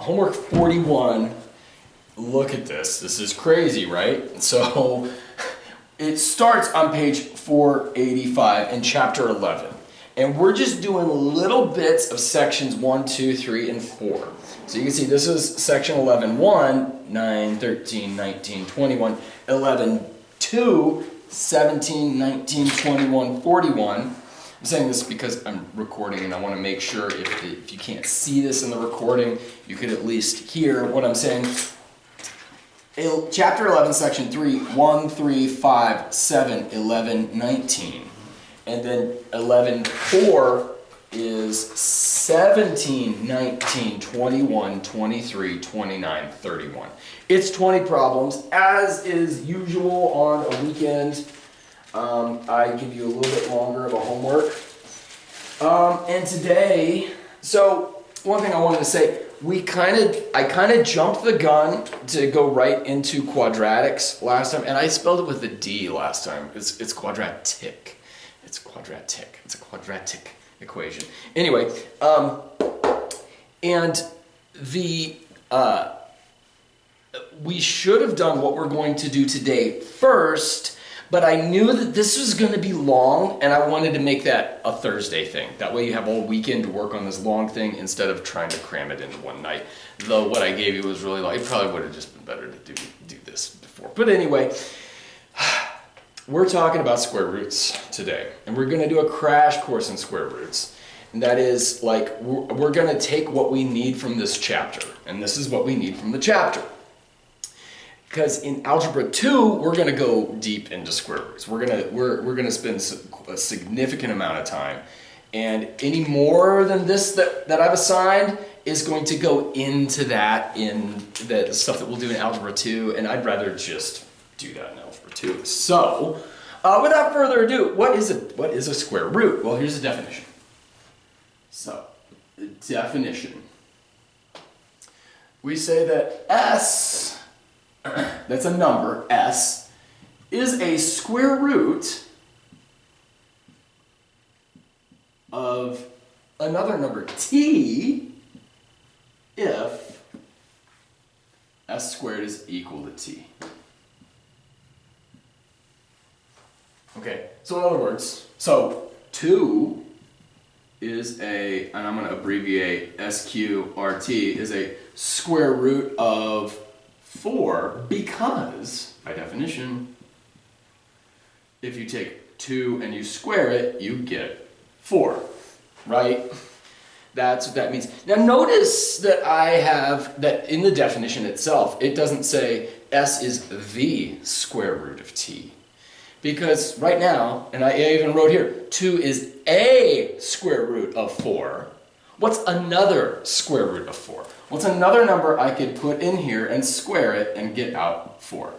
homework 41, look at this. This is crazy, right? So it starts on page 485 in chapter 11. And we're just doing little bits of sections 1, 2, 3, and 4. So you can see this is section 11:1, 9, 13, 19, 21, 11:2, 17, 19, 21, 41. I'm saying this because I'm recording and I want to make sure if you can't see this in the recording, you could at least hear what I'm saying. Chapter 11, section 3, 1, 3, 5, 7, 11, 19. And then 11:4 is 17, 19, 21, 23, 29, 31. It's 20 problems, as is usual on a weekend. I give you a little bit longer of a homework. And today, so one thing I wanted to say, I kind of jumped the gun to go right into quadratics last time, and I spelled it with a D last time. It's quadratic. It's quadratic. It's a quadratic equation. Anyway, and we should have done what we're going to do today first, but I knew that this was going to be long, and I wanted to make that a Thursday thing. That way you have all weekend to work on this long thing instead of trying to cram it into one night. Though what I gave you was really long. It probably would have just been better to do this before. But anyway, we're talking about square roots today, and we're going to do a crash course in square roots. And that is like, we're going to take what we need from this chapter, and this is what we need from the chapter. Because in Algebra 2, we're going to go deep into square roots. We're going to spend a significant amount of time, and any more than this that I've assigned is going to go into that in the stuff that we'll do in Algebra 2, and I'd rather just do that in Algebra 2. So, without further ado, what is a square root? Well, here's the definition. So, the definition. We say that S, that's a number, S, is a square root of another number, T, if S squared is equal to T. Okay, so in other words, 2 is and I'm going to abbreviate sqrt, is a square root of 4 because, by definition, if you take 2 and you square it, you get 4, right? That's what that means. Now notice that I have, that in the definition itself, it doesn't say S is the square root of T. Because right now, and I even wrote here, 2 is a square root of 4. What's another square root of 4? What's another number I could put in here and square it and get out 4?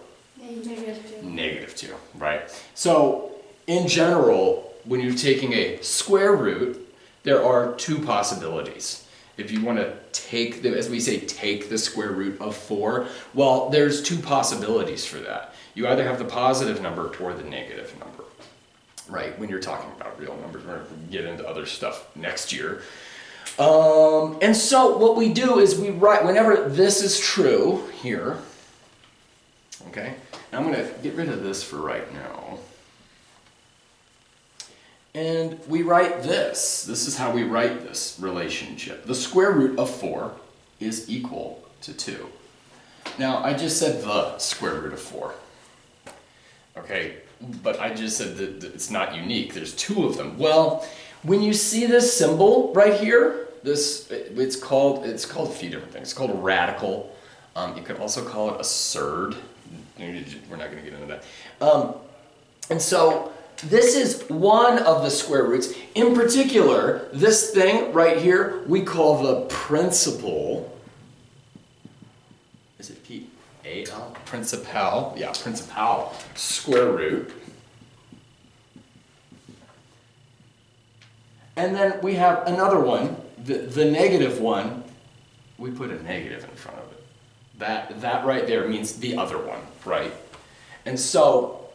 Negative 2, right? So, in general, when you're taking a square root, there are two possibilities. If you want to take, as we say, take the square root of 4, well, there's two possibilities for that. You either have the positive number or the negative number, right? When you're talking about real numbers, we're going to get into other stuff next year. And so what we do is we write, whenever this is true here, okay, and I'm going to get rid of this for right now. And we write this. This is how we write this relationship. The square root of 4 is equal to 2. Now, I just said the square root of 4. Okay, but I just said that it's not unique. There's 2 of them. Well, when you see this symbol right here, it's called a few different things. It's called a radical. You could also call it a surd. We're not going to get into that. And so this is one of the square roots. In particular, this thing right here, we call the principal. Is it P-A-L? Principal. Yeah, principal square root. And then we have another one, the negative one. We put a negative in front of it. That right there means the other one, right? And so,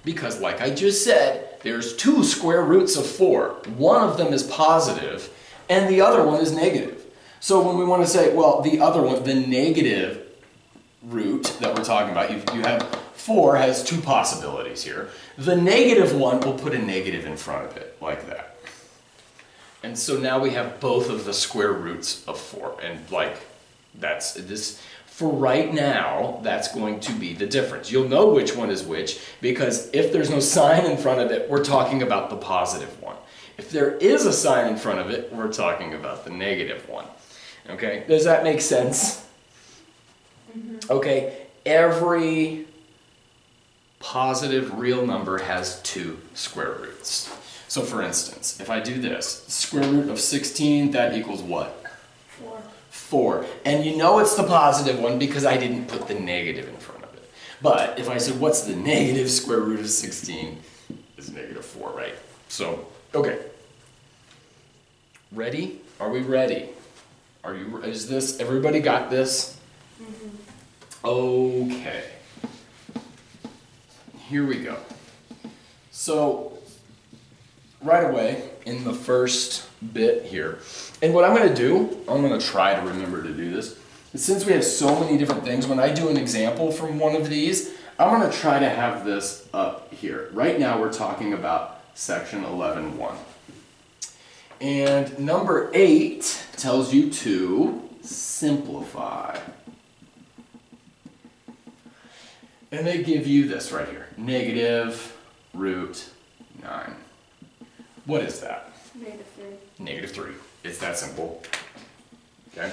because like I just said, there's 2 square roots of 4. One of them is positive, and the other one is negative. So when we want to say, well, the other one, the negative root that we're talking about, you have 4 has 2 possibilities here. The negative one, we'll put a negative in front of it, like that. And so now we have both of the square roots of 4. And like, that's this, for right now, that's going to be the difference. You'll know which one is which, because if there's no sign in front of it, we're talking about the positive one. If there is a sign in front of it, we're talking about the negative one. Okay, does that make sense? Mm-hmm. Okay, every positive real number has 2 square roots. So for instance, if I do this, square root of 16, that equals what? 4. 4. And you know it's the positive one because I didn't put the negative in front of it. But if I said, what's the negative square root of 16? It's negative 4, right? So, okay. Ready? Are we ready? Is this, everybody got this? Mm-hmm. Okay. Here we go. So, right away, in the first bit here, and what I'm going to do, I'm going to try to remember to do this, since we have so many different things, when I do an example from one of these, I'm going to try to have this up here. Right now we're talking about section 11.1. And number 8 tells you to simplify. And they give you this right here, negative root 9. What is that? Negative 3. Negative 3. It's that simple. Okay?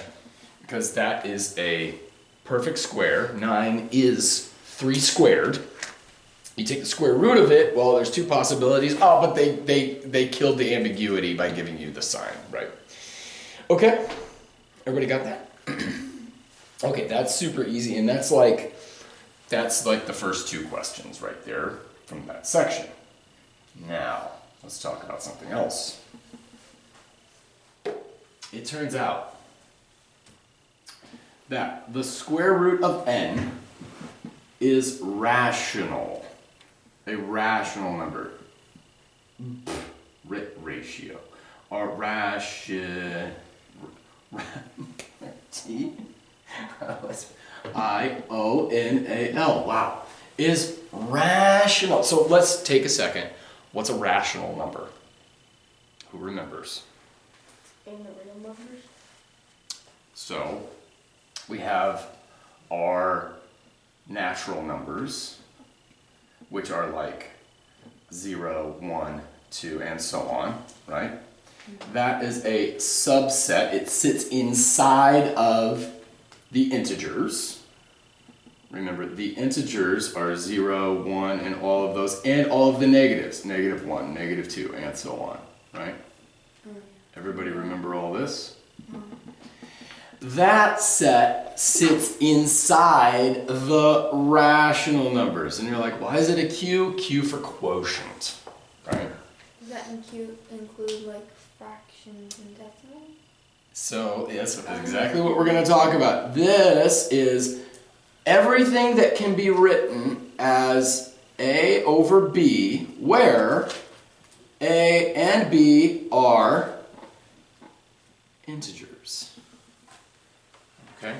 Because that is a perfect square. 9 is 3 squared. You take the square root of it, well, there's 2 possibilities. Oh, but they killed the ambiguity by giving you the sign, right? Okay? Everybody got that? Okay, that's super easy, and that's like the first 2 questions right there from that section. Now, let's talk about something else. It turns out that the square root of n is rational. A rational number. Ratio. Or I-O-N-A-L. Wow. Is rational. So let's take a second. What's a rational number? Who remembers? In the real numbers? So we have our natural numbers, which are like 0, 1, 2, and so on, right? Mm-hmm. That is a subset. It sits inside of the integers. Remember, the integers are 0, 1, and all of those, and all of the negatives. Negative 1, negative 2, and so on, right? Mm-hmm. Everybody remember all this? Mm-hmm. That set sits inside the rational numbers. And you're like, why is it a Q? Q for quotient, right? Does that include like fractions and decimals? So, yes, that's exactly what we're going to talk about. This is everything that can be written as A over B, where A and B are integers. Okay?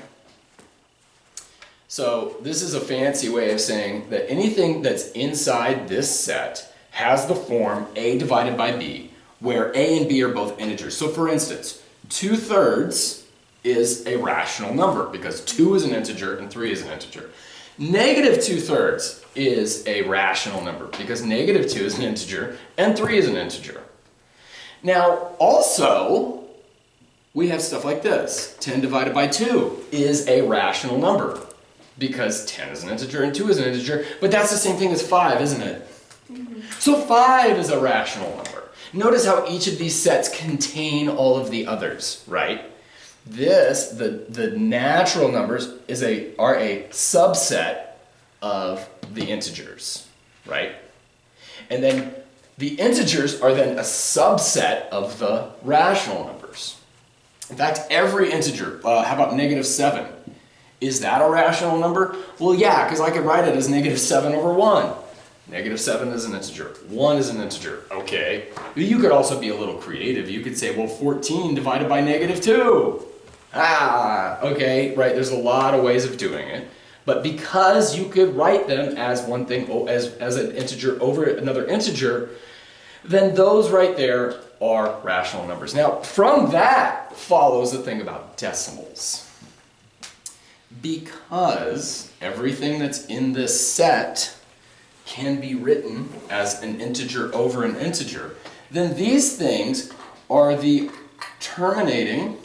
So this is a fancy way of saying that anything that's inside this set has the form A divided by B, where A and B are both integers. So for instance, 2/3 is a rational number because 2 is an integer and 3 is an integer. Negative 2/3 is a rational number because negative 2 is an integer and 3 is an integer. Now also, we have stuff like this. 10 divided by 2 is a rational number because 10 is an integer and 2 is an integer, but that's the same thing as 5, isn't it? Mm-hmm. So 5 is a rational number. Notice how each of these sets contain all of the others, right? The natural numbers are a subset of the integers, right? And then the integers are then a subset of the rational numbers. In fact, every integer, how about negative 7? Is that a rational number? Well, yeah, because I could write it as negative 7 over 1. Negative 7 is an integer. 1 is an integer. Okay. You could also be a little creative. You could say, well, 14 divided by negative 2. Okay, right, there's a lot of ways of doing it. But because you could write them as one thing, as an integer over another integer, then those right there are rational numbers. Now, from that follows the thing about decimals. Because everything that's in this set can be written as an integer over an integer, then these things are the terminating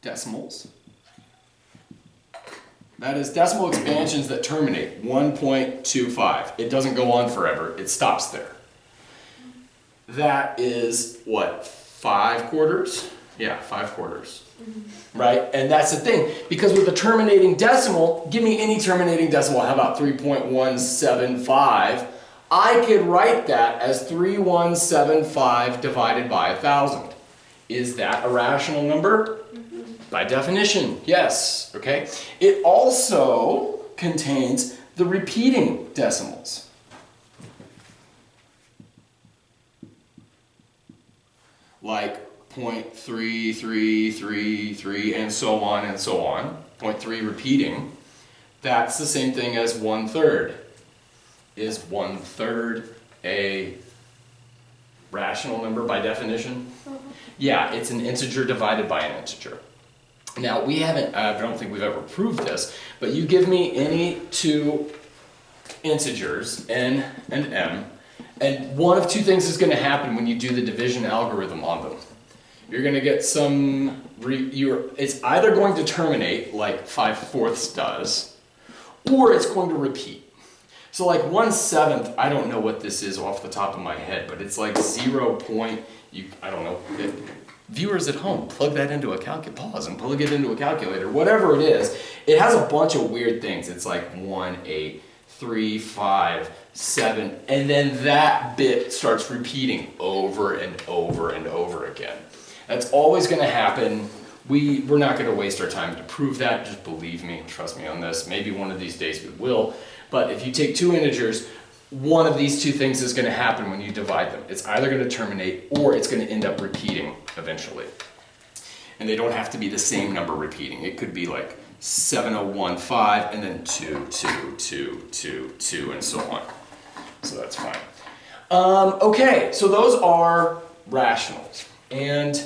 decimals. That is decimal expansions that terminate 1.25. It doesn't go on forever, it stops there. That is what, 5/4? Yeah, 5/4. Right? And that's the thing, because with a terminating decimal, give me any terminating decimal, how about 3.175? I could write that as 3175 divided by 1,000. Is that a rational number? By definition, yes, okay? It also contains the repeating decimals. Like 0.3333 and so on and so on. 0.3 repeating. That's the same thing as 1/3. Is 1/3 a rational number by definition? Yeah, it's an integer divided by an integer. Now, we haven't, I don't think we've ever proved this, but you give me any two integers, n and m, and one of two things is going to happen when you do the division algorithm on them. You're going to get some, it's either going to terminate like 5/4 does, or it's going to repeat. So like 1/7, I don't know what this is off the top of my head, but it's like 0. I don't know. Viewers at home, plug that into a pause and plug it into a calculator, whatever it is. It has a bunch of weird things. It's like 1, 8, 3, 5, 7, and then that bit starts repeating over and over and over again. That's always going to happen. We're not going to waste our time to prove that. Just believe me, trust me on this. Maybe one of these days we will. But if you take two integers, one of these two things is going to happen when you divide them. It's either going to terminate or it's going to end up repeating eventually. And they don't have to be the same number repeating. It could be like 7015 and then 2, 2, 2, 2, 2, and so on. So that's fine. Okay, so those are rationals. And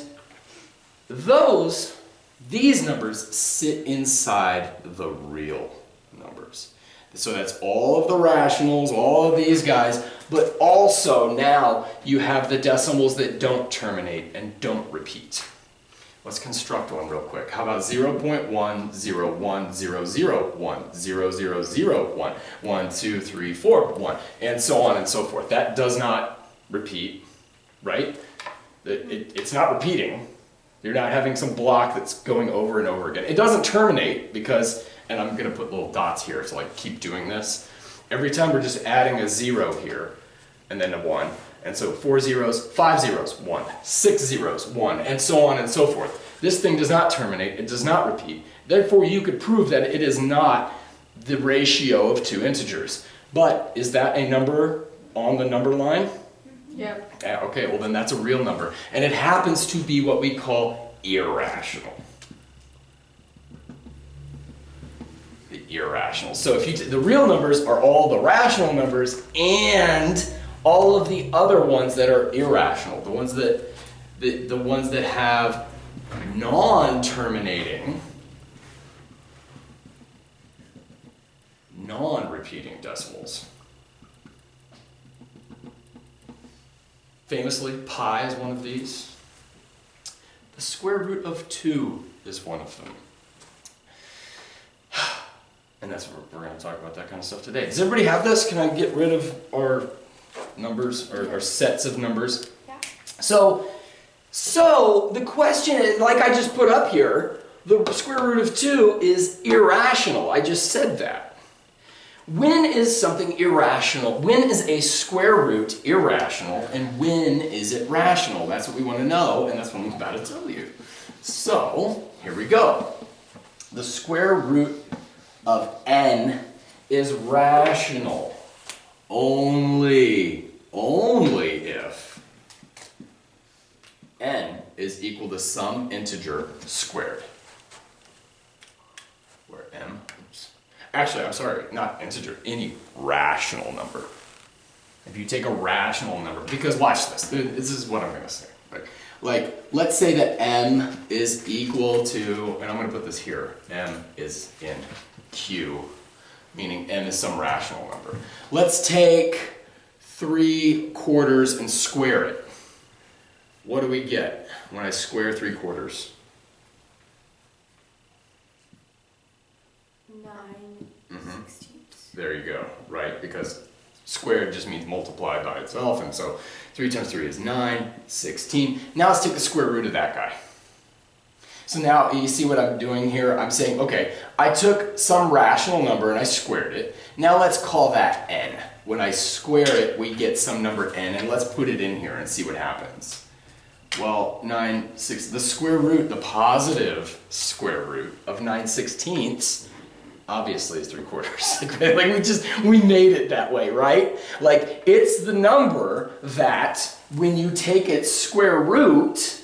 these numbers sit inside the real numbers. So that's all of the rationals, all of these guys, but also now you have the decimals that don't terminate and don't repeat. Let's construct one real quick. How about 0.1010001, 0001, 1, 2, 3, 4, 1, and so on and so forth. That does not repeat, right? It's not repeating. You're not having some block that's going over and over again. It doesn't terminate because, and I'm going to put little dots here to like keep doing this. Every time we're just adding a 0 here and then a 1. And so 4 zeros, 5 zeros, 1, 6 zeros, 1, and so on and so forth. This thing does not terminate, it does not repeat. Therefore, you could prove that it is not the ratio of two integers. But is that a number on the number line? Yep. Yeah, okay, well then that's a real number. And it happens to be what we call irrational. Irrational. So if the real numbers are all the rational numbers and all of the other ones that are irrational, the ones that have non-terminating, non-repeating decimals. Famously, pi is one of these. The square root of 2 is one of them. And that's what we're going to talk about, that kind of stuff today. Does everybody have this? Can I get rid of our numbers, or sets of numbers? Yeah. So the question is, like I just put up here, the square root of 2 is irrational. I just said that. When is something irrational? When is a square root irrational, and when is it rational? That's what we want to know, and that's what I'm about to tell you. So, here we go. The square root of n is rational only if n is equal to some integer squared. Where m, actually, I'm sorry, not integer, any rational number. If you take a rational number, because watch this, this is what I'm going to say. Like, let's say that m is equal to, and I'm going to put this here, m is in Q, meaning m is some rational number. Let's take 3/4 and square it. What do we get when I square 3/4? 9/16. There you go, right? Because squared just means multiplied by itself, and so 3 times 3 is 9, 16. Now let's take the square root of that guy. So now you see what I'm doing here? I'm saying, okay, I took some rational number and I squared it. Now let's call that n. When I square it, we get some number n, and let's put it in here and see what happens. Well, 9/6, the square root, the positive square root of 9/16 obviously is 3/4. Like we made it that way, right? Like it's the number that when you take its square root,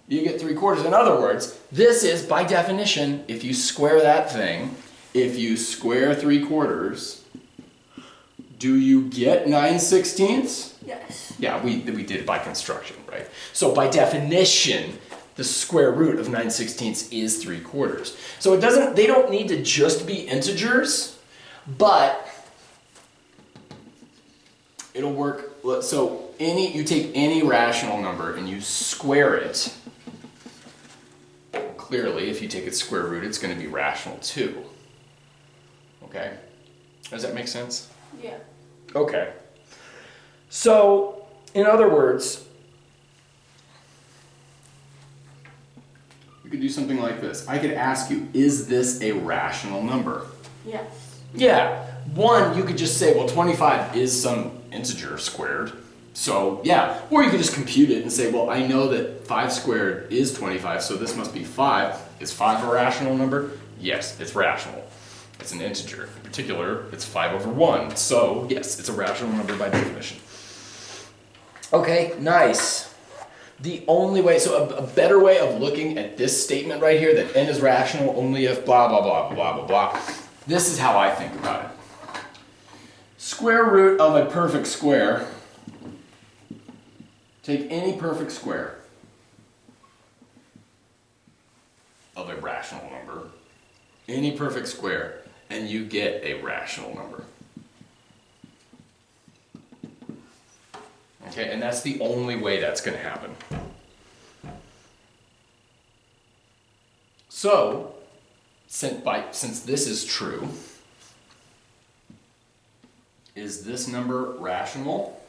you get 3/4. In other words, this is by definition, if you square that thing, if you square 3/4, do you get 9/16? Yes. Yeah, we did it by construction, right? So by definition, the square root of 9/16 is 3/4. So they don't need to just be integers, but it'll work. So you take any rational number and you square it. Clearly, if you take its square root, it's going to be rational too. Okay? Does that make sense? Yeah. Okay. So, in other words, we could do something like this. I could ask you, is this a rational number? Yes. Yeah. One, you could just say, well, 25 is some integer squared. So, yeah. Or you could just compute it and say, well, I know that 5 squared is 25, so this must be 5. Is 5 a rational number? Yes, it's rational. It's an integer. In particular, it's 5/1. So, yes, it's a rational number by definition. Okay, nice. The only way, so a better way of looking at this statement right here, that n is rational only if blah, blah, blah, blah, blah, blah. This is how I think about it. Square root of a perfect square. Take any perfect square of a rational number, any perfect square, and you get a rational number. Okay, and that's the only way that's going to happen. So, since this is true, is this number rational?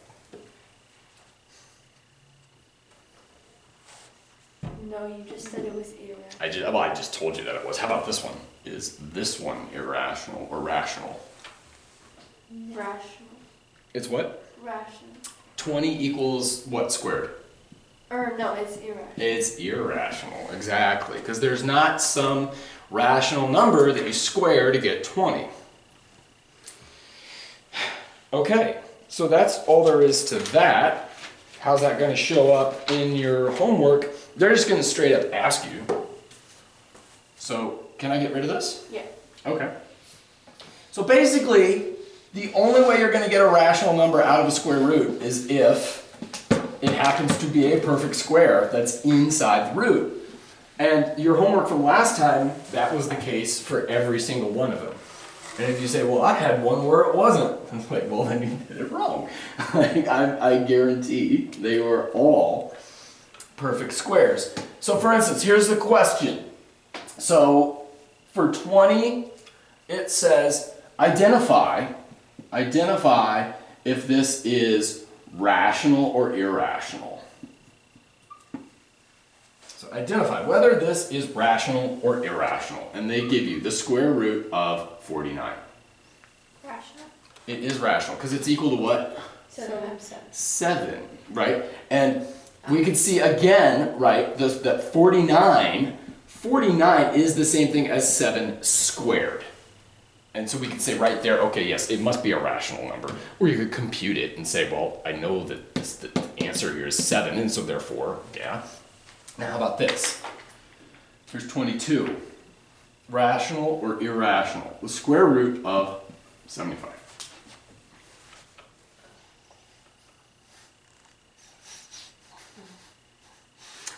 No, you just said it was irrational. I just told you that it was. How about this one? Is this one irrational or rational? Rational. It's what? Rational. 20 equals what squared? Or no, it's irrational. It's irrational, exactly. Because there's not some rational number that you square to get 20. Okay, so that's all there is to that. How's that going to show up in your homework? They're just going to straight up ask you. So, can I get rid of this? Yeah. Okay. So basically, the only way you're going to get a rational number out of a square root is if it happens to be a perfect square that's inside the root. And your homework from last time, that was the case for every single one of them. And if you say, well, I had one where it wasn't, it's like, well, then you did it wrong. Like, I guarantee they were all perfect squares. So for instance, here's the question. So for 20, it says, identify if this is rational or irrational. So identify whether this is rational or irrational. And they give you the square root of 49. Rational. It is rational because it's equal to what? 7. 7, right? And we could see again, right, that 49 is the same thing as 7 squared. And so we could say right there, okay, yes, it must be a rational number. Or you could compute it and say, well, I know that the answer here is 7, and so therefore, yeah. Now how about this? Here's 22. Rational or irrational? The square root of 75.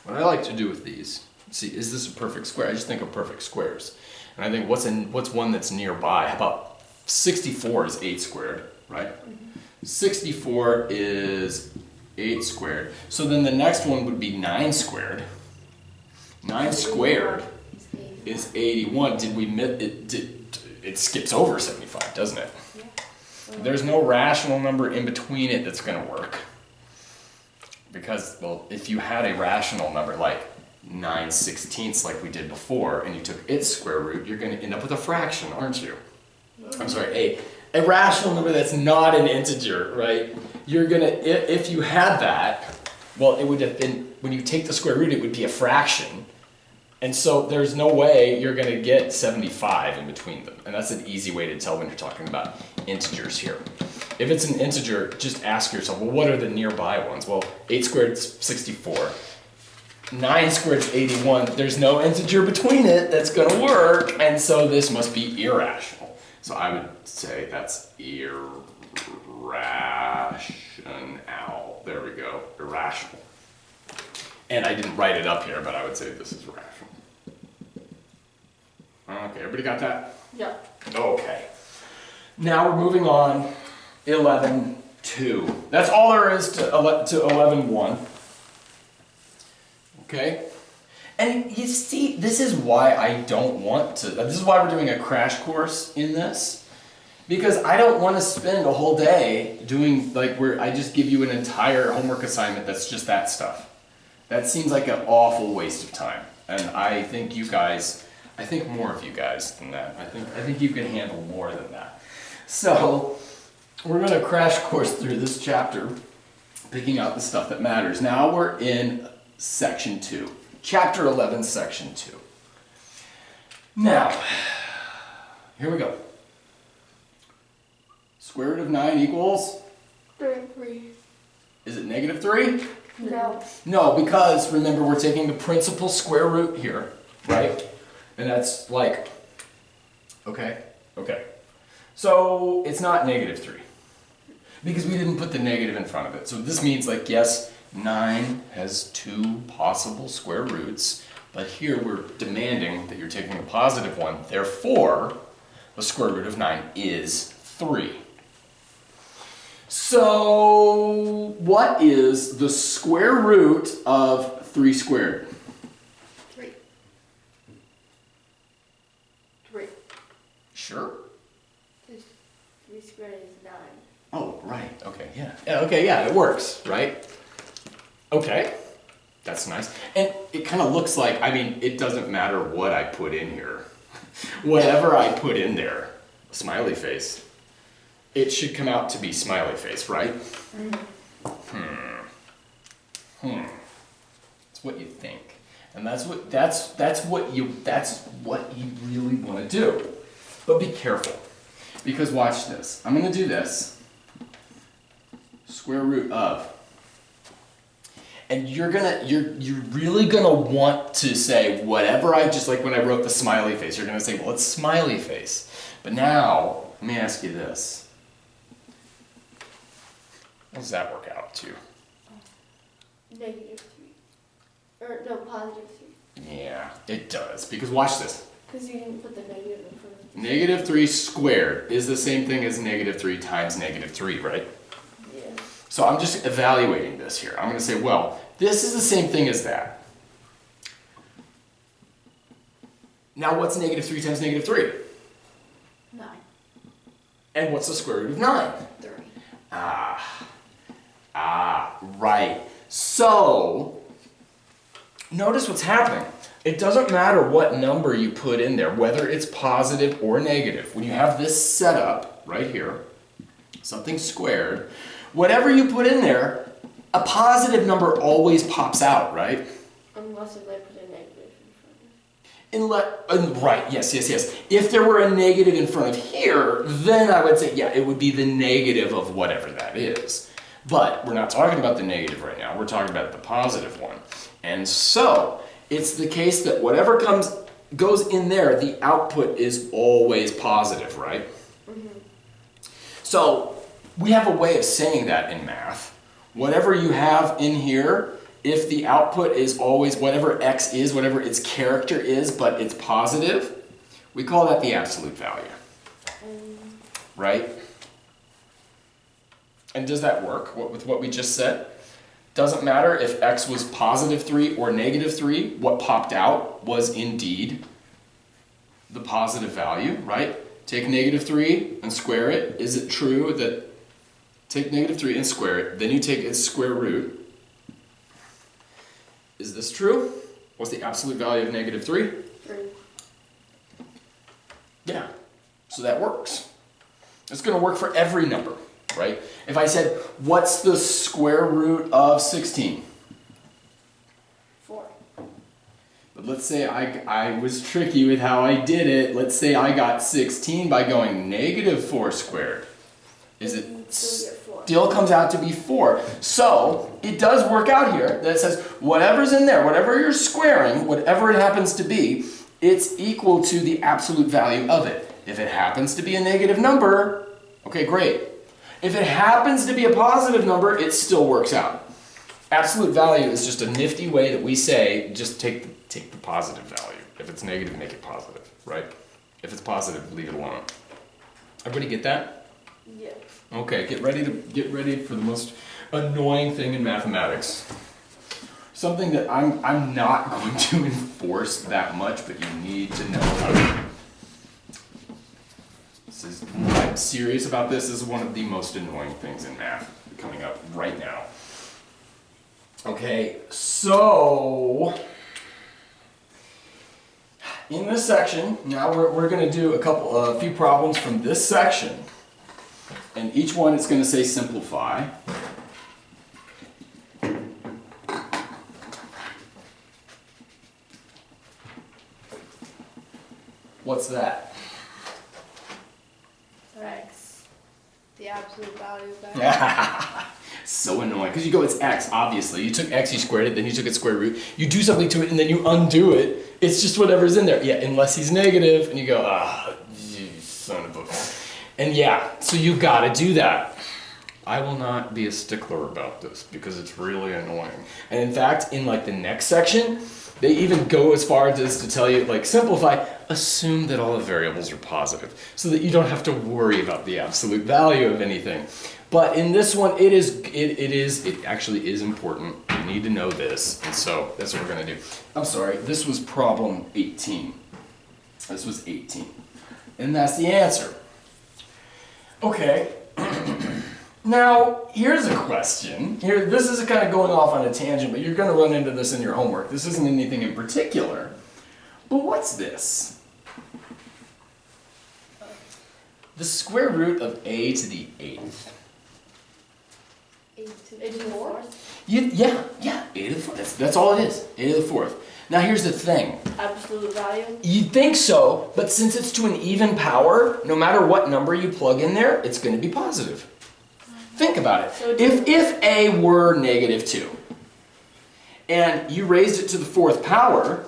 What I like to do with these, see, is this a perfect square? I just think of perfect squares. And I think what's one that's nearby? How about 64 is 8 squared, right? 64 is 8 squared. So then the next one would be 9 squared. 9 squared is 81. Did we miss it? It skips over 75, doesn't it? Yeah. There's no rational number in between it that's going to work. Because, well, if you had a rational number like 9/16 like we did before, and you took its square root, you're going to end up with a fraction, aren't you? I'm sorry, a rational number that's not an integer, right? You're going to, if you had that, well, it would have been, when you take the square root, it would be a fraction. And so there's no way you're going to get 75 in between them. And that's an easy way to tell when you're talking about integers here. If it's an integer, just ask yourself, well, what are the nearby ones? Well, 8 squared is 64. 9 squared is 81. There's no integer between it that's going to work. And so this must be irrational. So I would say that's irrational. There we go. Irrational. And I didn't write it up here, but I would say this is rational. Okay, everybody got that? Yeah. Okay. Now we're moving on. 11.2. That's all there is to 11.1. Okay? And you see, this is why I don't want to, this is why we're doing a crash course in this. Because I don't want to spend a whole day doing, like, where I just give you an entire homework assignment that's just that stuff. That seems like an awful waste of time. And I think you guys, I think more of you guys than that. I think you can handle more than that. So, we're going to crash course through this chapter, picking out the stuff that matters. Now we're in section 2. Chapter 11, section 2. Now, here we go. Square root of 9 equals? 3. Is it negative 3? No. No, because remember we're taking the principal square root here, right? And that's like, okay. So it's not negative 3. Because we didn't put the negative in front of it. So this means, like, yes, 9 has 2 possible square roots, but here we're demanding that you're taking a positive one. Therefore, the square root of 9 is 3. So, what is the square root of 3 squared? 3. 3. Sure. 3 squared is 9. Oh, right. Okay, yeah. Okay, yeah, it works, right? Okay. That's nice. And it kind of looks like, I mean, it doesn't matter what I put in here. Whatever I put in there, smiley face, it should come out to be smiley face, right? That's what you think. And that's what you really want to do. But be careful. Because watch this. I'm going to do this. Square root of. And you're really gonna want to say whatever I just, like when I wrote the smiley face, you're gonna say, well, it's smiley face. But now, let me ask you this. What does that work out to? Negative 3. Or no, positive 3. Yeah, it does. Because watch this. Because you didn't put the negative in front of it. Negative 3 squared is the same thing as negative 3 times negative 3, right? Yeah. So I'm just evaluating this here. I'm going to say, well, this is the same thing as that. Now what's negative 3 times negative 3? 9. And what's the square root of 9? 3. Right. So, notice what's happening. It doesn't matter what number you put in there, whether it's positive or negative. When you have this setup right here, something squared, whatever you put in there, a positive number always pops out, right? Unless if I put a negative in front of it. Right, yes. If there were a negative in front of here, then I would say, yeah, it would be the negative of whatever that is. But we're not talking about the negative right now. We're talking about the positive one. And so it's the case that whatever goes in there, the output is always positive, right? Mm-hmm. So we have a way of saying that in math. Whatever you have in here, if the output is always whatever x is, whatever its character is, but it's positive, we call that the absolute value. Right? And does that work with what we just said? Doesn't matter if x was positive 3 or negative 3, what popped out was indeed the positive value, right? Take negative 3 and square it. Is it true that take negative 3 and square it, then you take its square root? Is this true? What's the absolute value of negative 3? 3. Yeah, so that works. It's going to work for every number, right? If I said, what's the square root of 16? 4. But let's say I was tricky with how I did it. Let's say I got 16 by going negative 4 squared. Is it still comes out to be 4? So it does work out here that it says whatever's in there, whatever you're squaring, whatever it happens to be, it's equal to the absolute value of it. If it happens to be a negative number, okay, great. If it happens to be a positive number, it still works out. Absolute value is just a nifty way that we say just take the positive value. If it's negative, make it positive, right? If it's positive, leave it alone. Everybody get that? Yeah. Okay, get ready for the most annoying thing in mathematics. Something that I'm not going to enforce that much, but you need to know about it. I'm serious about this. This is one of the most annoying things in math coming up right now. Okay, so in this section, now we're going to do a few problems from this section. And each one is going to say simplify. What's that? X. The absolute value of x. So annoying. Because you go, it's x, obviously. You took x, you squared it, then you took its square root. You do something to it, and then you undo it. It's just whatever's in there. Yeah, unless he's negative, and you go, you son of a... And yeah, so you gotta do that. I will not be a stickler about this because it's really annoying. And in fact, in like the next section, they even go as far as to tell you, like, simplify, assume that all the variables are positive so that you don't have to worry about the absolute value of anything. But in this one, it actually is important. You need to know this. And so that's what we're gonna do. I'm sorry, this was problem 18. This was 18. And that's the answer. Okay, now here's a question. This is kind of going off on a tangent, but you're going to run into this in your homework. This isn't anything in particular, but what's this? The square root of a to the 8th. A to the 4th? Yeah, a to the 4th. That's all it is, a to the 4th. Now here's the thing. Absolute value? You'd think so, but since it's to an even power, no matter what number you plug in there, it's going to be positive. Think about it. So if a were negative 2, and you raised it to the 4th power,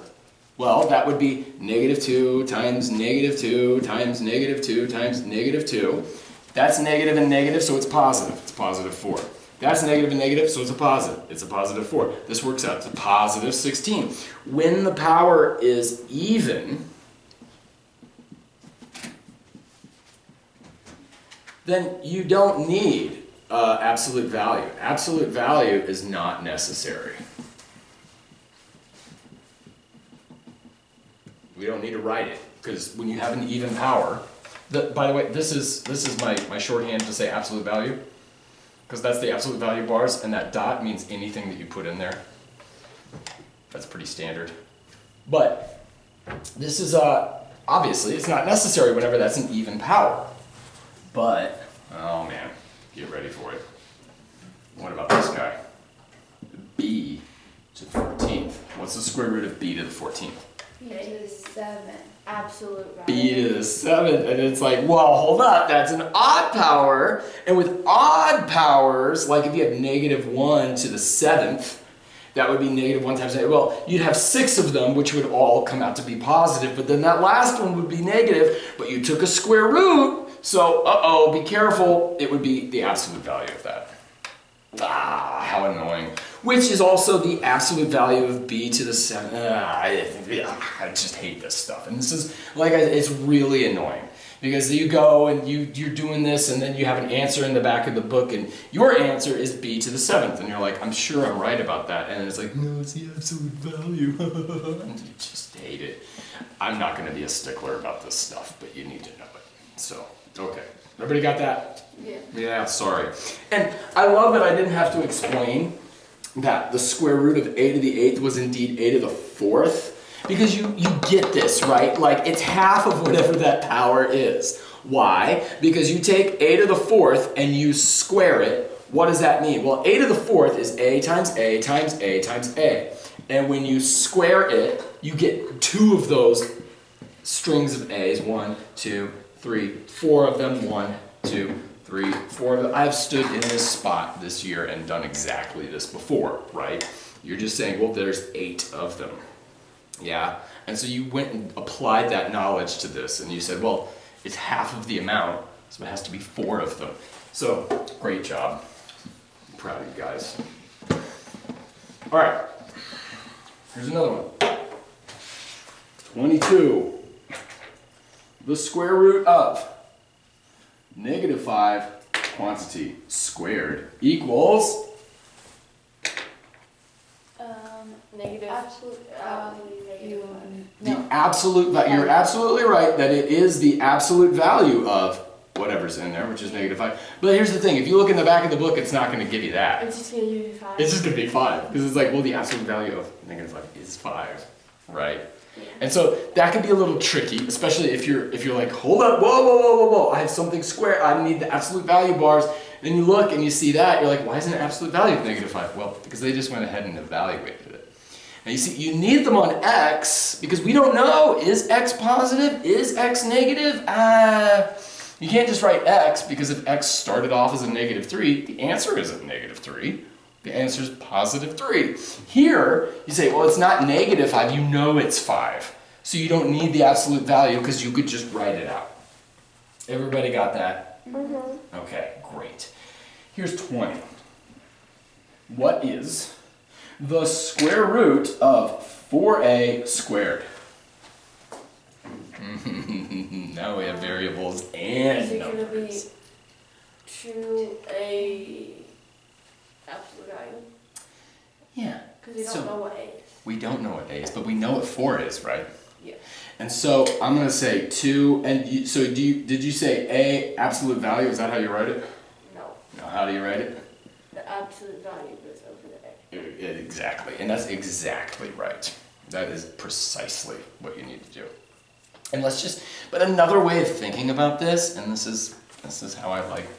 well, that would be negative 2 times negative 2 times negative 2 times negative 2. That's negative and negative, so it's positive. It's positive 4. That's negative and negative, so it's a positive. It's a positive 4. This works out to positive 16. When the power is even, then you don't need absolute value. Absolute value is not necessary. We don't need to write it, because when you have an even power, by the way, this is my shorthand to say absolute value. Because that's the absolute value bars, and that dot means anything that you put in there. That's pretty standard. But this is, obviously, it's not necessary whenever that's an even power. But, oh man, get ready for it. What about this guy? B to the 14th. What's the square root of b to the 14th? B to the 7. Absolute value. B to the 7th, and it's like, well, hold up, that's an odd power, and with odd powers, like if you have -1 to the 7th, that would be -1 times 8. Well, you'd have 6 of them, which would all come out to be positive, but then that last one would be negative, but you took a square root, so, be careful, it would be the absolute value of that. How annoying. Which is also the absolute value of b to the 7th. I just hate this stuff. And this is, it's really annoying. Because you go and you're doing this and then you have an answer in the back of the book and your answer is b to the 7th. And you're like, I'm sure I'm right about that. And it's like, no, it's the absolute value. And you just hate it. I'm not going to be a stickler about this stuff, but you need to know it. So, okay. Everybody got that? Yeah. Yeah, sorry. And I love that I didn't have to explain that the square root of a to the 8th was indeed a to the 4th. Because you get this, right? Like, it's half of whatever that power is. Why? Because you take a to the 4th and you square it. What does that mean? Well, a to the 4th is a times a times a times a. And when you square it, you get 2 of those strings of a's. 1, 2, 3, 4 of them. 1, 2, 3, 4 of them. I've stood in this spot this year and done exactly this before, right? You're just saying, well, there's 8 of them. Yeah, and so you went and applied that knowledge to this, and you said, well, it's half of the amount, so it has to be 4 of them. So, great job. I'm proud of you guys. All right, here's another one. 22. The square root of -5 quantity squared equals... Negative. Absolute value. The absolute value. You're absolutely right that it is the absolute value of whatever's in there, which is -5. But here's the thing: if you look in the back of the book, it's not going to give you that. It's just going to give you 5. It's just going to be 5 because it's like, well, the absolute value of -5 is 5, right? Yeah. And so that can be a little tricky, especially if you're like, hold up, whoa! I have something square. I need the absolute value bars. Then you look and you see that, you're like, why isn't it absolute value of -5? Well, because they just went ahead and evaluated it. Now you see, you need them on x because we don't know, is x positive? Is x negative? You can't just write x because if x started off as a -3, the answer isn't -3. The answer is +3. Here, you say, well, it's not -5, you know it's 5. So you don't need the absolute value because you could just write it out. Everybody got that? Mm-hmm. Okay, great. Here's 20. What is the square root of 4a squared? Now we have variables and Is it going to be numbers. 2a absolute value? Yeah. Because we don't So- know what a is. We don't know what a is, but we know what 4 is, right? Yeah. And so I'm going to say 2, and did you say a absolute value? Is that how you write it? No. No, how do you write it? The absolute value goes over the a. Exactly, and that's exactly right. That is precisely what you need to do. And but another way of thinking about this, and this is how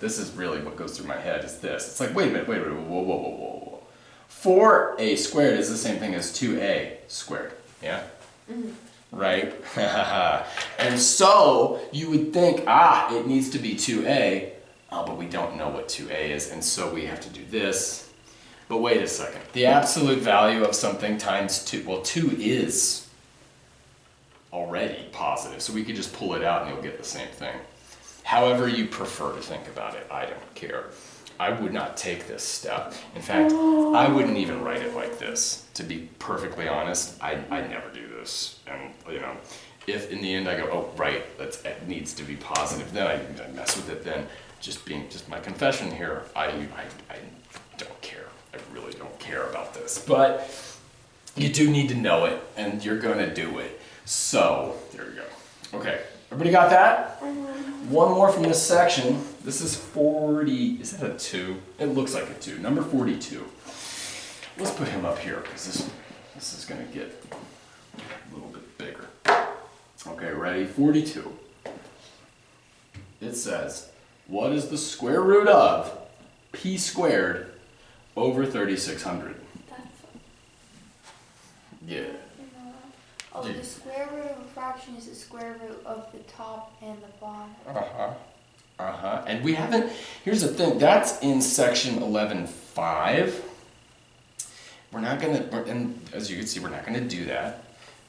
this is really what goes through my head, is this. It's like, wait a minute, whoa. 4a squared is the same thing as 2a squared, yeah? Mm-hmm. Right? And so, you would think, it needs to be 2a, but we don't know what 2a is, and so we have to do this. But wait a second. The absolute value of something times 2, well, 2 is already positive, so we could just pull it out and you'll get the same thing. However you prefer to think about it, I don't care. I would not take this step. In fact, I wouldn't even write it like this. To be perfectly honest, I never do this. And, if in the end I go, oh, right, it needs to be positive, then I mess with it. Then, just my confession here, I don't care. I really don't care about this. But you do need to know it, and you're going to do it. So, there you go. Okay, everybody got that? One more from this section. This is 40, is that a 2? It looks like a 2, number 42. Let's put him up here, because this is going to get a little bit bigger. Okay, ready? 42. It says, what is the square root of p squared over 3600? That's Yeah. the square root of a fraction is the square root of the top and the bottom. And we haven't, here's the thing, that's in section 11.5. We're not gonna, and as you can see, we're not gonna do that,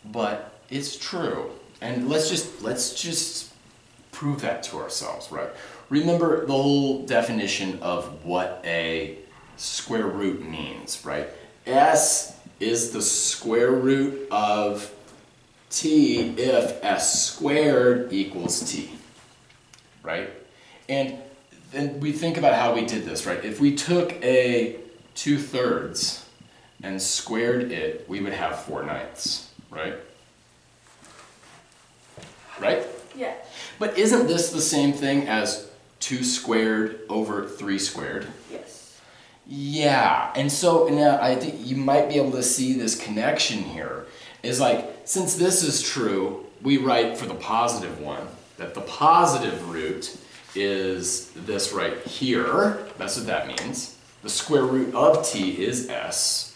but it's true. And let's just prove that to ourselves, right? Remember the whole definition of what a square root means, right? S is the square root of t if s squared equals t, right? And then we think about how we did this, right? If we took a 2/3 and squared it, we would have 4/9, right? Right? Yeah. But isn't this the same thing as 2 squared over 3 squared? Yes. Yeah, and so now I think you might be able to see this connection here. Is like, since this is true, we write for the positive one, that the positive root is this right here. That's what that means. The square root of t is s.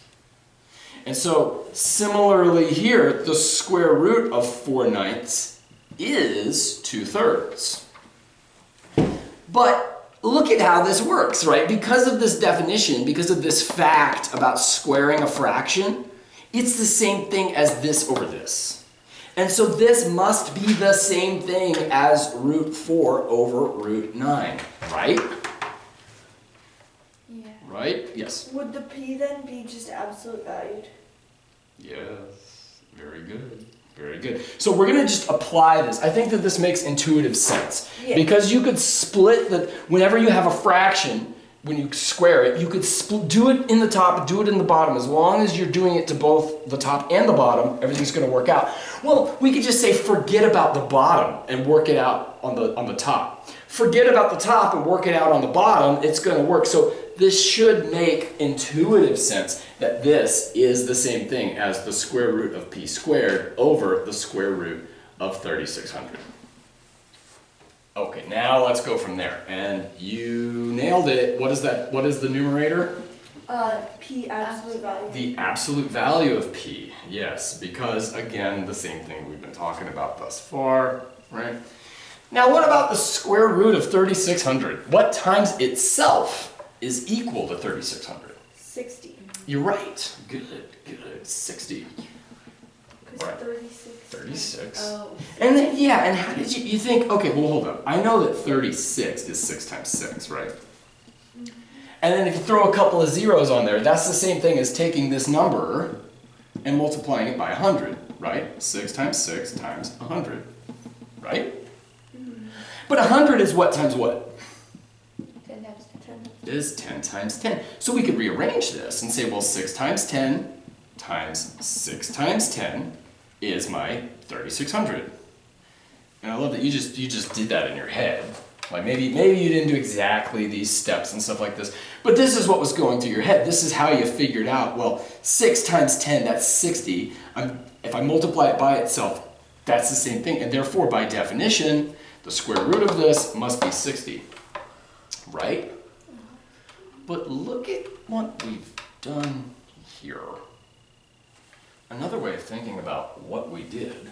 And so, similarly here, the square root of 4/9 is 2/3. But look at how this works, right? Because of this definition, because of this fact about squaring a fraction, it's the same thing as this over this. And so this must be the same thing as root 4 over root 9, right? Yeah. Right? Yes. Would the p then be just absolute valued? Yes. Very good. Very good. So we're going to just apply this. I think that this makes intuitive sense. Yeah. Because you could split the, whenever you have a fraction, when you square it, you could do it in the top, do it in the bottom. As long as you're doing it to both the top and the bottom, everything's going to work out. Well, we could just say forget about the bottom and work it out on the top. Forget about the top and work it out on the bottom. It's going to work. So this should make intuitive sense that this is the same thing as the square root of p squared over the square root of 3600. Okay, now let's go from there. And you nailed it. What is that? What is the numerator? P absolute value. The absolute value of p. Yes, because again, the same thing we've been talking about thus far, right? Now, what about the square root of 3600? What times itself is equal to 3600? 60. You're right. Good, good. 60. Because Right. 36. 36. Oh. And then, yeah, and how did you think, okay, well, hold up. I know that 36 is 6 times 6, right? And then if you throw a couple of zeros on there, that's the same thing as taking this number and multiplying it by 100, right? 6 times 6 times 100, right? But 100 is what times what? 10 times 10. It is 10 times 10. So we could rearrange this and say, well, 6 times 10 times 6 times 10 is my 3600. And I love that you just did that in your head. Like maybe you didn't do exactly these steps and stuff like this, but this is what was going through your head. This is how you figured out, well, 6 times 10, that's 60. If I multiply it by itself, that's the same thing. And therefore, by definition, the square root of this must be 60, right? But look at what we've done here. Another way of thinking about what we did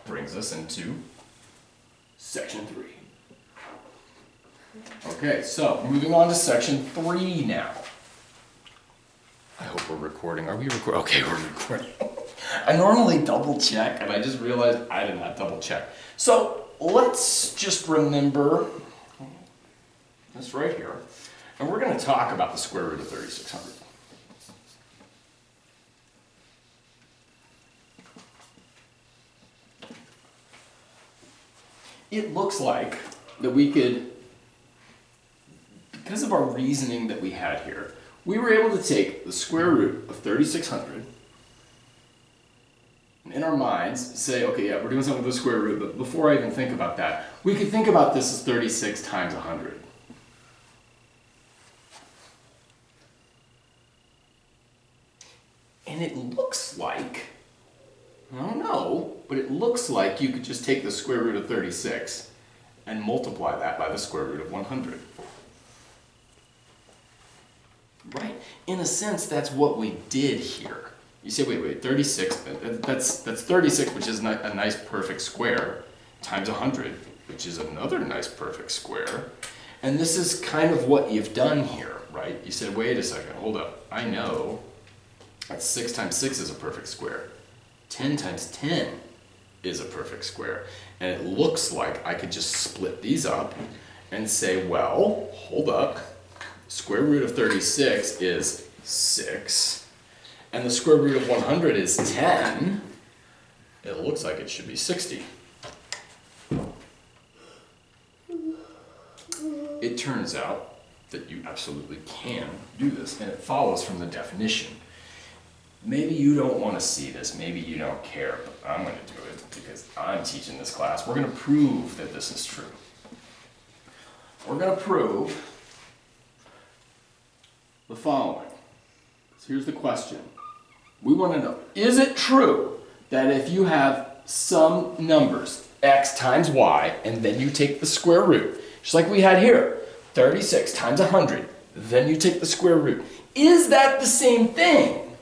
brings us into section 3. Okay, so moving on to section 3 now. I hope we're recording. Are we recording? Okay, we're recording. I normally double check, and I just realized I did not double check. So let's just remember this right here, and we're going to talk about the square root of 3600. It looks like that we could, because of our reasoning that we had here, we were able to take the square root of 3600 and in our minds say, okay, yeah, we're doing something with the square root, but before I even think about that, we could think about this as 36 times 100. And it looks like, I don't know, but it looks like you could just take the square root of 36 and multiply that by the square root of 100. Right? In a sense, that's what we did here. You say, wait, 36, that's 36, which is a nice perfect square, times 100, which is another nice perfect square. And this is kind of what you've done here, right? You said, wait a second, hold up. I know that 6 times 6 is a perfect square. 10 times 10 is a perfect square. And it looks like I could just split these up and say, well, hold up. Square root of 36 is 6. And the square root of 100 is 10. It looks like it should be 60. It turns out that you absolutely can do this, and it follows from the definition. Maybe you don't want to see this, maybe you don't care, but I'm going to do it because I'm teaching this class. We're going to prove that this is true. We're going to prove the following. So here's the question. We want to know, is it true that if you have some numbers, x times y, and then you take the square root, just like we had here, 36 times 100, then you take the square root. Is that the same thing?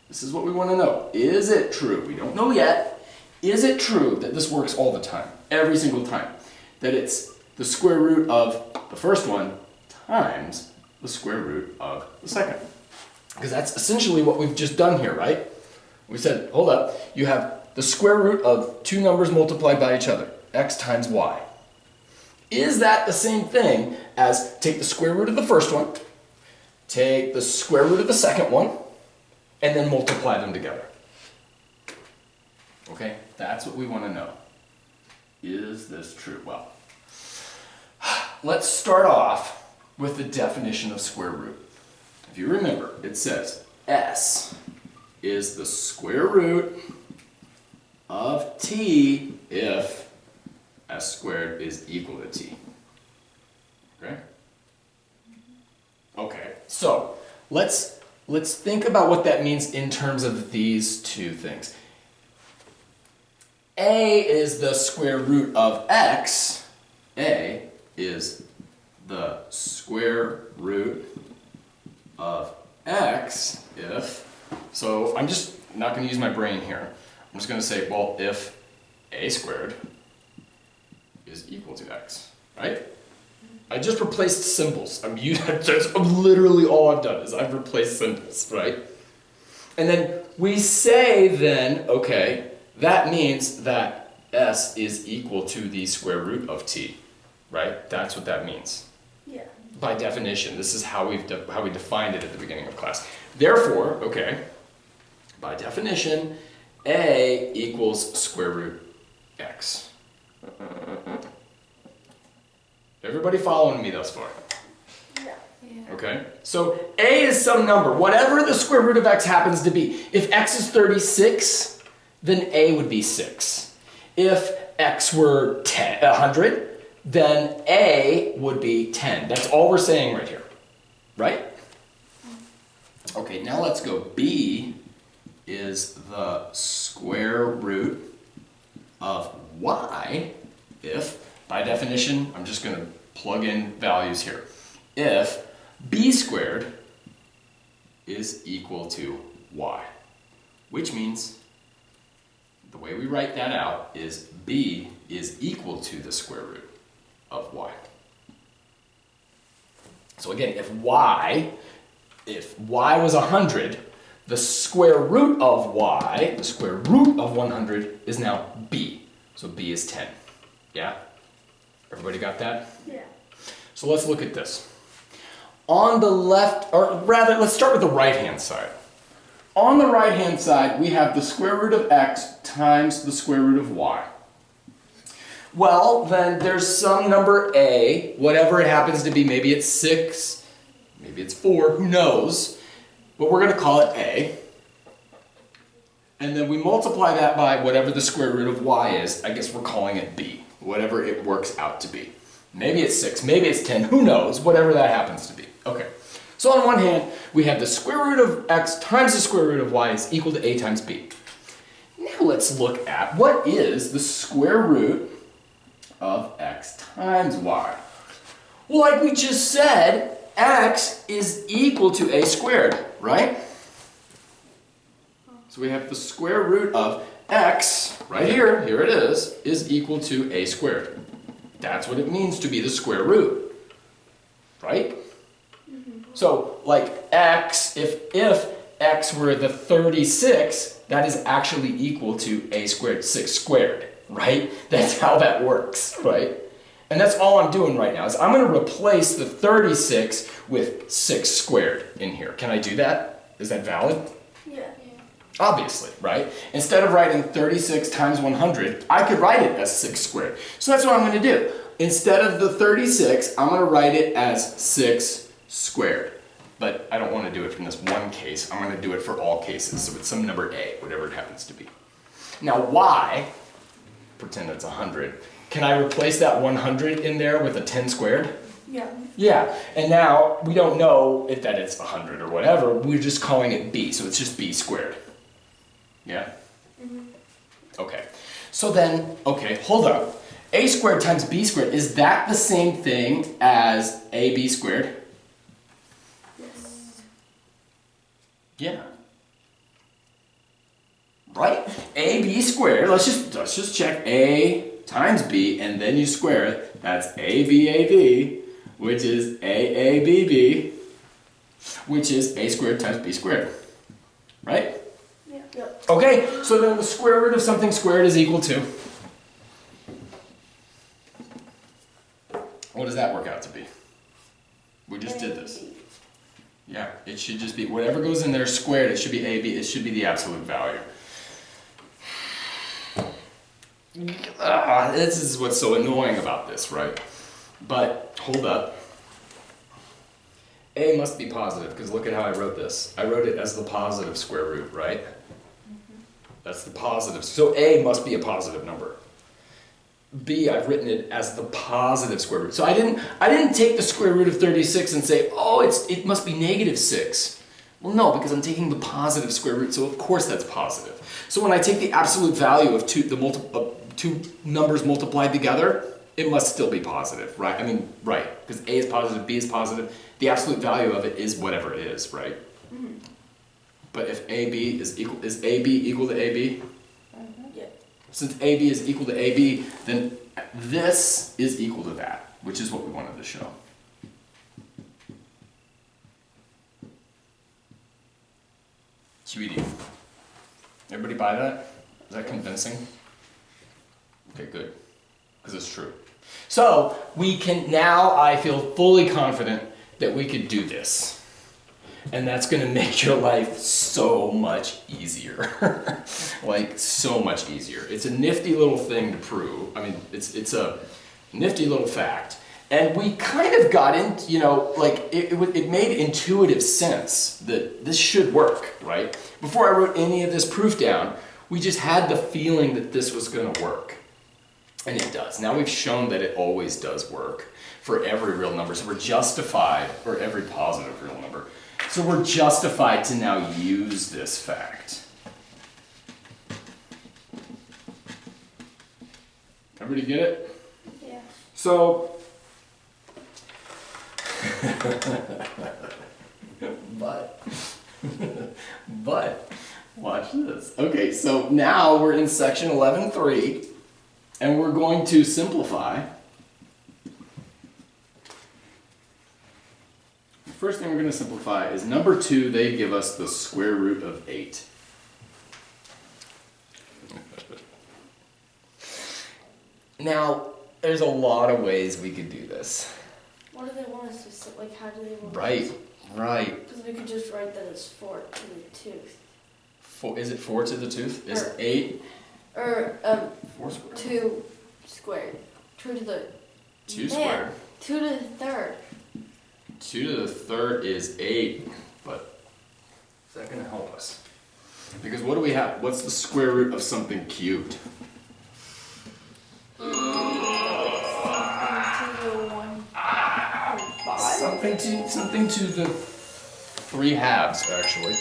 This is what we want to know. Is it true? We don't know yet. Is it true that this works all the time, every single time? That it's the square root of the first one times the square root of the second? Because that's essentially what we've just done here, right? We said, hold up, you have the square root of two numbers multiplied by each other, x times y. Is that the same thing as take the square root of the first one, take the square root of the second one, and then multiply them together? Okay, that's what we want to know. Is this true? Well, let's start off with the definition of square root. If you remember, it says s is the square root of t if s squared is equal to t. Okay? Okay, so let's think about what that means in terms of these two things. A is the square root of x. A is the square root of x if, so I'm just not going to use my brain here. I'm just going to say, well, if a squared is equal to x, right? I just replaced symbols. That's literally all I've done is I've replaced symbols, right? And then we say then, okay, that means that s is equal to the square root of t, right? That's what that means. Yeah. By definition, this is how we defined it at the beginning of class. Therefore, okay, by definition, a equals square root x. Everybody following me thus far? Yeah. Yeah. Okay, so a is some number, whatever the square root of x happens to be. If x is 36, then a would be 6. If x were 100, then a would be 10. That's all we're saying right here, right? Okay, now let's go. B is the square root of y if, by definition, I'm just going to plug in values here. If b squared is equal to y, which means the way we write that out is b is equal to the square root of y. So again, if y was 100, the square root of y, the square root of 100 is now b. So b is 10. Yeah? Everybody got that? Yeah. So let's look at this. On the left, or rather, let's start with the right-hand side. On the right-hand side, we have the square root of x times the square root of y. Well, then there's some number a, whatever it happens to be. Maybe it's 6, maybe it's 4, who knows? But we're going to call it a. And then we multiply that by whatever the square root of y is. I guess we're calling it b, whatever it works out to be. Maybe it's 6, maybe it's 10, who knows? Whatever that happens to be. Okay. So on one hand, we have the square root of x times the square root of y is equal to a times b. Now let's look at what is the square root of x times y. Well, like we just said, x is equal to a squared, right? So we have the square root of x, right here it is equal to a squared. That's what it means to be the square root, right? So like x, if x were the 36, that is actually equal to a squared, 6 squared, right? That's how that works, right? And that's all I'm doing right now, is I'm going to replace the 36 with 6 squared in here. Can I do that? Is that valid? Yeah. Obviously, right? Instead of writing 36 times 100, I could write it as 6 squared. So that's what I'm going to do. Instead of the 36, I'm going to write it as 6 squared. But I don't want to do it from this one case. I'm going to do it for all cases. So it's some number a, whatever it happens to be. Now y, pretend it's 100. Can I replace that 100 in there with a 10 squared? Yeah. Yeah, and now we don't know if that it's 100 or whatever. We're just calling it b, so it's just b squared. Yeah? Okay. So then, okay, hold up. A squared times b squared, is that the same thing as ab squared? Yes. Yeah. Right? AB squared, let's just check A times B and then you square it. That's ABAB, which is AABB, which is A squared times B squared. Right? Yeah. Yep. Okay, so then the square root of something squared is equal to, what does that work out to be? We just did this. Yeah, it should just be, whatever goes in there squared, it should be AB, it should be the absolute value. This is what's so annoying about this, right? But, hold up. A must be positive, because look at how I wrote this. I wrote it as the positive square root, right? That's the positive. So A must be a positive number. B, I've written it as the positive square root. So I didn't take the square root of 36 and say, oh, it must be negative 6. Well, no, because I'm taking the positive square root, so of course that's positive. So when I take the absolute value of two numbers multiplied together, it must still be positive, right? I mean, right, because A is positive, B is positive. The absolute value of it is whatever it is, right? But if AB is AB equal to AB? Yeah. Since AB is equal to AB, then this is equal to that, which is what we wanted to show. QED. Everybody buy that? Is that convincing? Okay, good, because it's true. So we can now, I feel fully confident that we could do this. And that's going to make your life so much easier. Like, so much easier. It's a nifty little thing to prove. I mean, it's a nifty little fact. And we kind of got into, you know, like, it made intuitive sense that this should work, right? Before I wrote any of this proof down, we just had the feeling that this was going to work. And it does. Now we've shown that it always does work for every real number. So we're justified, or every positive real number. So we're justified to now use this fact. Everybody get it? Yeah. So, but, watch this. Okay, so now we're in section 11.3, and we're going to simplify. The first thing we're going to simplify is number 2, they give us the square root of 8. Now, there's a lot of ways we could do this. What do they want us to say? Like, how do they want Right, us right. Because we could just write that it's 4 to the tooth. Is it 4 to the tooth? Is Or- it 8? Or, 4 squared. 2 squared. 2 to the... 2 Man, squared. 2 to the third. 2 to the third is 8, but is that going to help us? Because what do we have? What's the square root of something cubed? Something to the 3 halves, actually.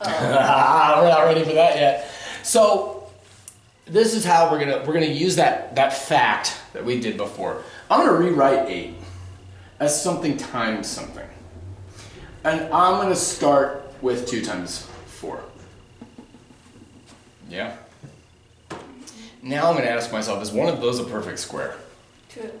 We're not ready for that yet. So this is how we're gonna use that fact that we did before. I'm gonna rewrite 8 as something times something, and I'm gonna start with 2 times 4. Yeah. Now I'm going to ask myself, is one of those a perfect square? 2.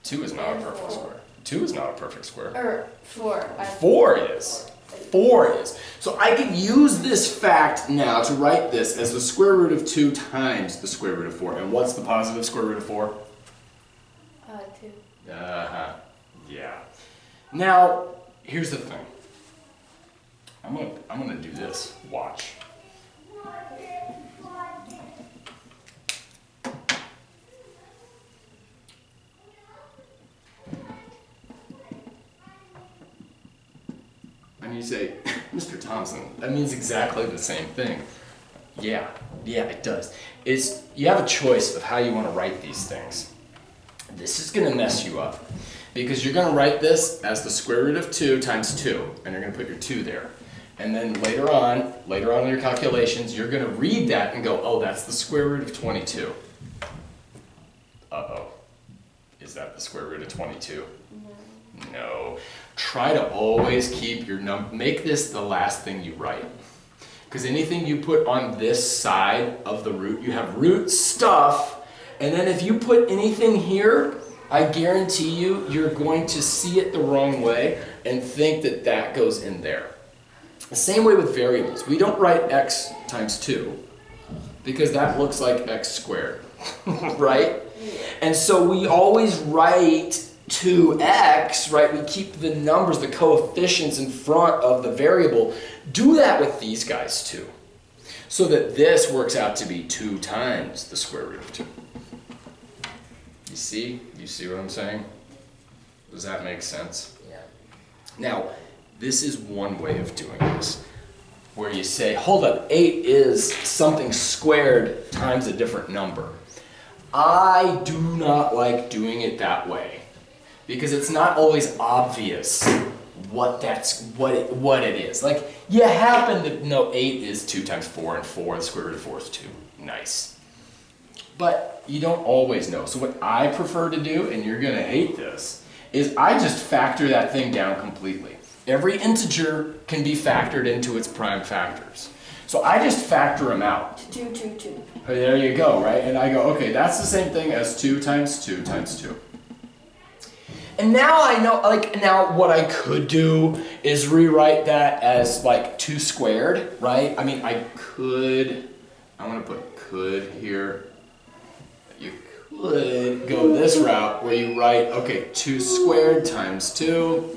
2 is not a perfect square. 2 is not a perfect square. Or 4. 4 is. 4 is. So I can use this fact now to write this as the square root of 2 times the square root of 4. And what's the positive square root of 4? 2. Uh-huh. Yeah. Now, here's the thing. I'm gonna do this. Watch. And you say, Mr. Thompson, that means exactly the same thing. Yeah, it does. You have a choice of how you want to write these things. This is going to mess you up because you're going to write this as the square root of 2 times 2, and you're going to put your 2 there. And then later on in your calculations, you're going to read that and go, oh, that's the square root of 22. Uh-oh. Is that the square root of 22? No. Try to always keep your make this the last thing you write. Because anything you put on this side of the root, you have root stuff, and then if you put anything here, I guarantee you're going to see it the wrong way and think that that goes in there. The same way with variables. We don't write x times 2 because that looks like x squared, right? And so we always write 2x, right? We keep the numbers, the coefficients in front of the variable. Do that with these guys too. So that this works out to be 2 times the square root of 2. You see? You see what I'm saying? Does that make sense? Yeah. Now, this is one way of doing this, where you say, hold up, 8 is something squared times a different number. I do not like doing it that way, because it's not always obvious what it is. Like, you happen to know 8 is 2 times 4, and 4, the square root of 4 is 2. Nice. But you don't always know. So what I prefer to do, and you're going to hate this, is I just factor that thing down completely. Every integer can be factored into its prime factors. So I just factor them out. 2, 2, 2. There you go, right? And I go, okay, that's the same thing as 2 times 2 times 2. And now I know, now what I could do is rewrite that as 2 squared, right? I mean, I'm gonna put could here. You could go this route where you write, okay, 2 squared times 2.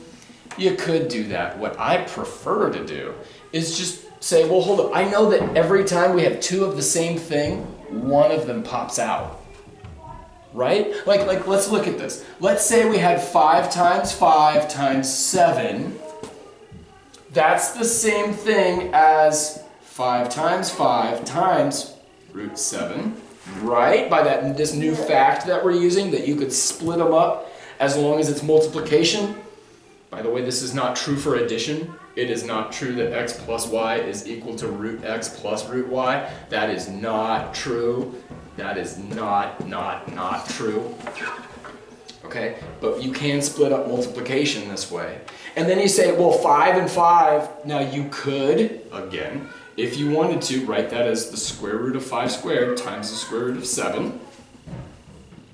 You could do that. What I prefer to do is just say, well, hold up. I know that every time we have 2 of the same thing, one of them pops out. Right? Like let's look at this. Let's say we had 5 times 5 times 7. That's the same thing as 5 times 5 times root 7. Right? By this new fact that we're using, that you could split them up as long as it's multiplication. By the way, this is not true for addition. It is not true that x plus y is equal to root x plus root y. That is not true. That is not true. Okay? But you can split up multiplication this way. And then you say, well, 5 and 5. Now you could, again, if you wanted to, write that as the square root of 5 squared times the square root of 7.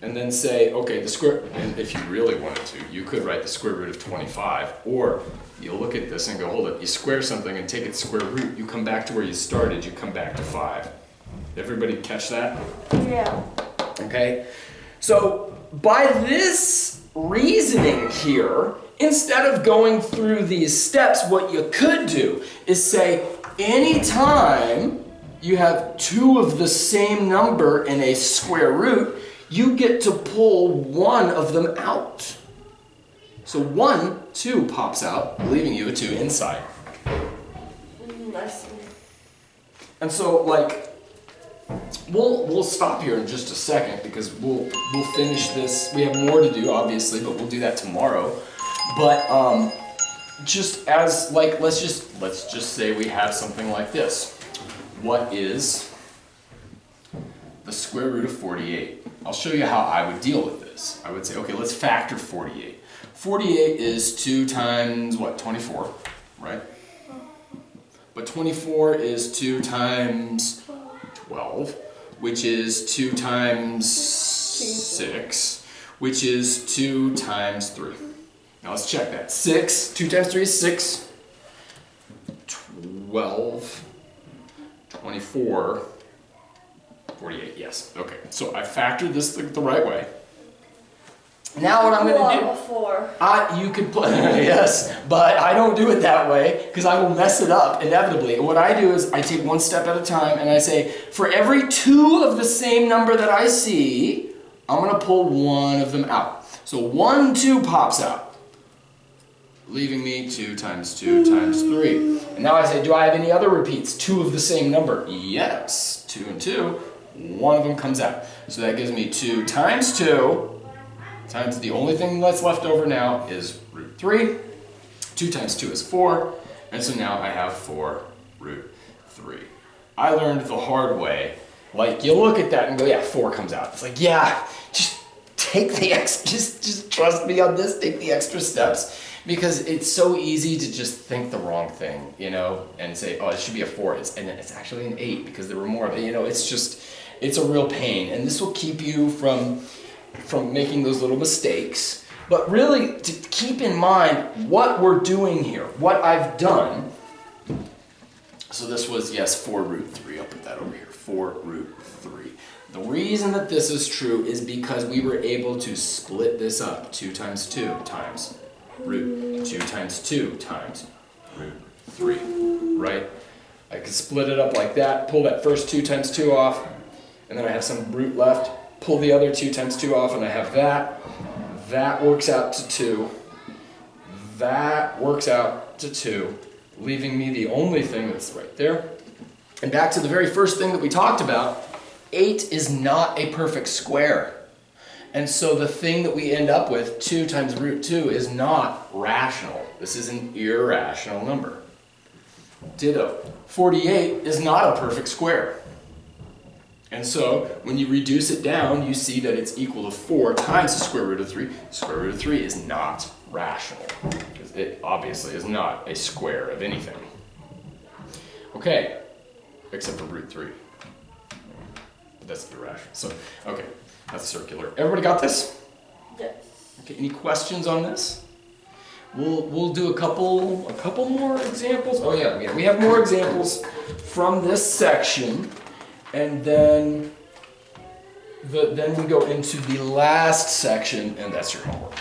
And then say, okay, and if you really wanted to, you could write the square root of 25. Or you look at this and go, hold up, you square something and take its square root, you come back to where you started, you come back to 5. Everybody catch that? Yeah. Okay? So, by this reasoning here, instead of going through these steps, what you could do is say, anytime you have 2 of the same number in a square root, you get to pull one of them out. So 2 pops out, leaving you a 2 inside. I see. And so, we'll stop here in just a second because we'll finish this. We have more to do, obviously, but we'll do that tomorrow. But just as let's just say we have something like this. What is the square root of 48? I'll show you how I would deal with this. I would say, okay, let's factor 48. 48 is 2 times, 24, right? But 24 is 2 times 12, which is 2 times 6, which is 2 times 3. Now let's check that. 6, 2 times 3 is 6, 12, 24, 48, yes. Okay, so I factored this the right way. Now what I'm going to do, Before. you could play, yes, but I don't do it that way because I will mess it up inevitably. What I do is I take one step at a time and I say, for every 2 of the same number that I see, I'm going to pull one of them out. So 1, 2 pops out, leaving me 2 times 2 times 3. And now I say, do I have any other repeats? 2 of the same number? Yes, 2 and 2, one of them comes out. So that gives me 2 times 2. Times the only thing that's left over now is root 3. 2 times 2 is 4. And so now I have 4 root 3. I learned the hard way. Like, you look at that and go, yeah, 4 comes out. It's like, yeah, just take the just trust me on this, take the extra steps. Because it's so easy to just think the wrong thing, you know, and say, oh, it should be a 4. And then it's actually an 8 because there were more of it. You know, it's a real pain. And this will keep you from making those little mistakes, but really to keep in mind what we're doing here, what I've done. So this was, yes, 4 root 3. I'll put that over here, 4 root 3. The reason that this is true is because we were able to split this up. 2 times 2 times root 2 times 2 times root 3, right? I could split it up like that, pull that first 2 times 2 off, and then I have some root left. Pull the other 2 times 2 off and I have that. That works out to 2. That works out to 2, leaving me the only thing that's right there. And back to the very first thing that we talked about, 8 is not a perfect square. And so the thing that we end up with, 2 times root 2, is not rational. This is an irrational number. Ditto. 48 is not a perfect square. And so, when you reduce it down, you see that it's equal to 4 times the square root of 3. Square root of 3 is not rational, because it obviously is not a square of anything. Okay, except for root 3. That's irrational. So, okay, that's circular. Everybody got this? Yes. Okay, any questions on this? We'll do a couple more examples. Oh yeah, we have more examples from this section. And then we go into the last section, and that's your homework.